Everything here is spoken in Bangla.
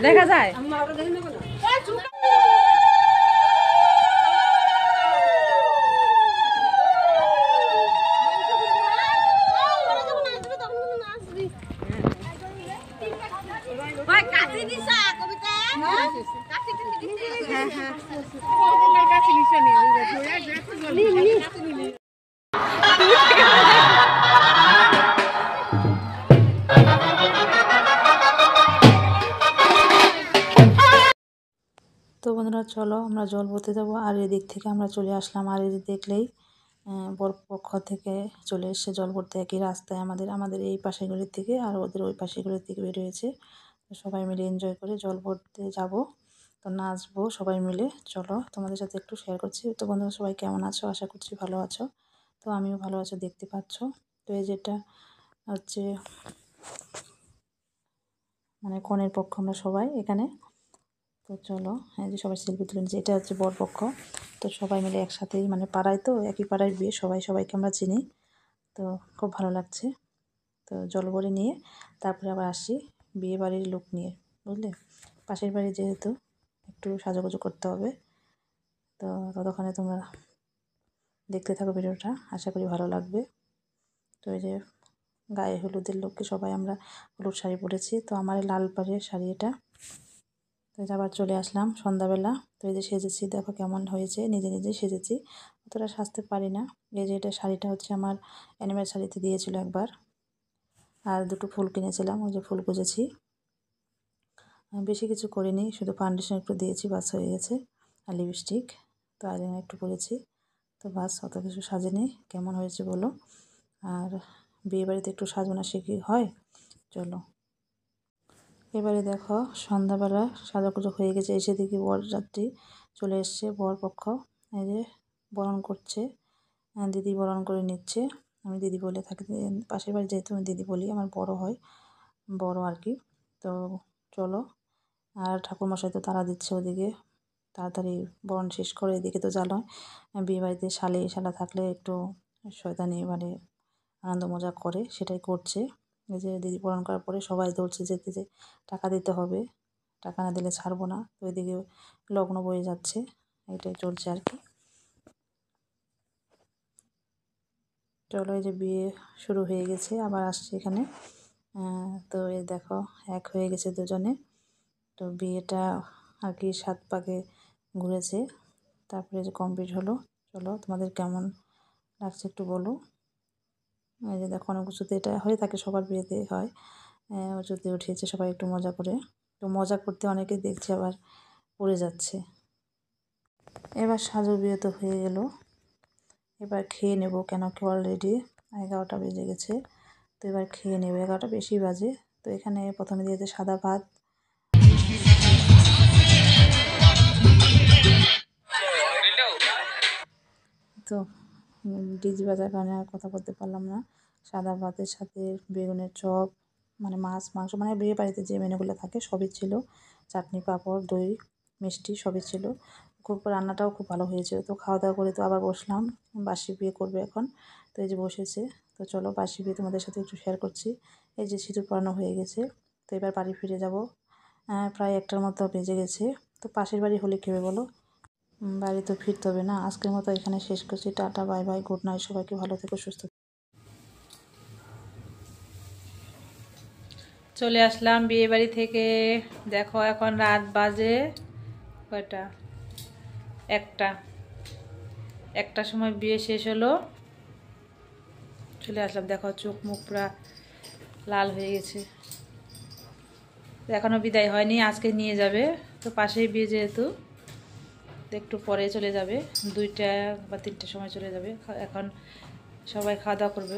দেখা যায়। তো বন্ধুরা চলো আমরা জল ভরতে যাবো। আর এদিক থেকে আমরা চলে আসলাম। আর এই দেখলেই বরপক্ষ থেকে চলে এসছে জল ভরতে একই রাস্তায় আমাদের এই পাশের গলির থেকে আর ওদের ওই পাশের গলির থেকে বেরিয়েছে। তো সবাই মিলে এনজয় করে জল ভরতে যাব। তো নাচবো সবাই মিলে। চলো তোমাদের সাথে একটু শেয়ার করছি। তো বন্ধুরা সবাই কেমন আছো? আশা করছি ভালো আছো। তো আমিও ভালো আছি, দেখতে পাচ্ছ। তো এই যেটা হচ্ছে মানে কনের পক্ষ আমরা সবাই এখানে। তো চলো এই যে সবাই সেলফি তুলে নিচ্ছে। এটা হচ্ছে বরপক্ষ। তো সবাই মিলে একসাথেই মানে পাড়ায়, তো একই পাড়ায় বিয়ে, সবাই সবাইকে আমরা চিনি। তো খুব ভালো লাগছে। তো জল ভরে নিয়ে তারপরে আবার আসি বিয়ে বাড়ির লোক নিয়ে, বুঝলে। পাশের বাড়ি যেহেতু একটু সাজুগুজু করতে হবে। তো ততক্ষণে তোমরা দেখতে থাকো ভিডিওটা, আশা করি ভালো লাগবে। তো এই যে গায়ে হলুদের লোককে সবাই আমরা হলুদ শাড়ি পরেছি। তো আমার লাল পাড়ের শাড়ি এটা। তো আবার চলে আসলাম সন্ধ্যাবেলা। তো এই যে সেজেছি, দেখো কেমন হয়েছে, নিজে নিজে সেজেছি, অতটা সাজতে পারি না। এই যে এটা শাড়িটা হচ্ছে আমার অ্যানিভার্সারিতে দিয়েছিল একবার। আর দুটো ফুল কিনেছিলাম, ওই যে ফুল গুজেছি। বেশি কিছু করিনি, শুধু ফাউন্ডেশন একটু দিয়েছি, বাস হয়ে গেছে। আর লিপস্টিক, তো আইলাইনার একটু করেছি। তো বাস, অত কিছু সাজেনি। কেমন হয়েছে বলো। আর বিয়েবাড়িতে একটু সাজানো শিখি হয়। চলো এবারে দেখো সন্ধ্যাবেলা সাজাগুজো হয়ে গেছে। এসে দেখি বরযাত্রী চলে এসছে, বরপক্ষ। এই যে বরণ করছে, দিদি বরণ করে নিচ্ছে। আমি দিদি বলে থাকি, পাশের বাড়ি যেহেতু আমি দিদি বলি, আমার বড় হয়, বড় আর কি। তো চলো, আর ঠাকুরমশাই তো তাড়া দিচ্ছে ওদিকে, তাড়াতাড়ি বরণ শেষ করে। এদিকে তো জানো বিয়েবাড়িতে শালা থাকলে একটু শয়তানি মানে আনন্দ মজা করে, সেটাই করছে। এই যে দিদি বরণ করার পরে সবাই দৌড়ছে যেতে, যে টাকা দিতে হবে, টাকা না দিলে ছাড়বো না। তো এদিকে লগ্ন বয়ে যাচ্ছে, এটাই চলছে আর কি। চলো এই যে বিয়ে শুরু হয়ে গেছে, আবার আসছে এখানে। তো এই দেখো এক হয়ে গেছে দুজনে। তো বিয়েটা আর কি 7 পাকে ঘুরেছে, তারপরে যে কমপ্লিট হলো। চলো তোমাদের কেমন লাগছে একটু বলো। এই যে দেখো অনেক কিছুতে এটা হয়ে থাকে, সবার বিয়েতে হয়। উঁচুতে উঠিয়েছে সবাই একটু মজা করে। তো মজা করতে অনেকে দেখছি আবার পড়ে যাচ্ছে। এবার সাজু বিয়ে তো হয়ে গেল, এবার খেয়ে নেব, কেন কি অলরেডি 11টা বেজে গেছে। তো এবার খেয়ে নেব, 11টা বেশি বাজে। তো এখানে প্রথমে দিয়েছে সাদা ভাত। তো ডিজি বাজার কারণে আর কথা বলতে পারলাম না। সাদা ভাতের সাথে বেগুনের চপ, মানে মাছ মাংস, মানে বিয়ে বাড়িতে যে মেনুগুলো থাকে সবই ছিল। চাটনি, পাঁপড়, দই, মিষ্টি সবই ছিল। খুব রান্নাটাও খুব ভালো হয়েছে। তো খাওয়া দাওয়া করে তো আবার বসলাম, বাসি বিয়ে করবে এখন। তো এই যে বসেছে। তো চলো বাসি বিয়ে তোমাদের সাথে একটু শেয়ার করছি। এই যে সিঁদুর পরানো হয়ে গেছে। তো এবার বাড়ি ফিরে যাব। প্রায় 1টার মতো বেজে গেছে। তো পাশের বাড়ি হলে কী হবে বলো, বাড়ি তো ফিরতে হবে না। আজকের মতো এখানে শেষ করছি। Tata, bye bye, good night, সবাইকে ভালো থেকো, সুস্থ। চলে আসলাম বিয়ে বাড়ি থেকে। দেখো এখন রাত বাজে কয়টা, 1টার সময় বিয়ে শেষ হলো। চলে আসলাম, দেখো চোখ মুখ পুরা লাল হয়ে গেছে। এখনও বিদায় হয়নি, আজকে নিয়ে যাবে। তো পাশেই বিয়ে যেহেতু, একটু পরে চলে যাবে, 2টা বা 3টার সময় চলে যাবে। এখন সবাই খাওয়া দাওয়া করবে।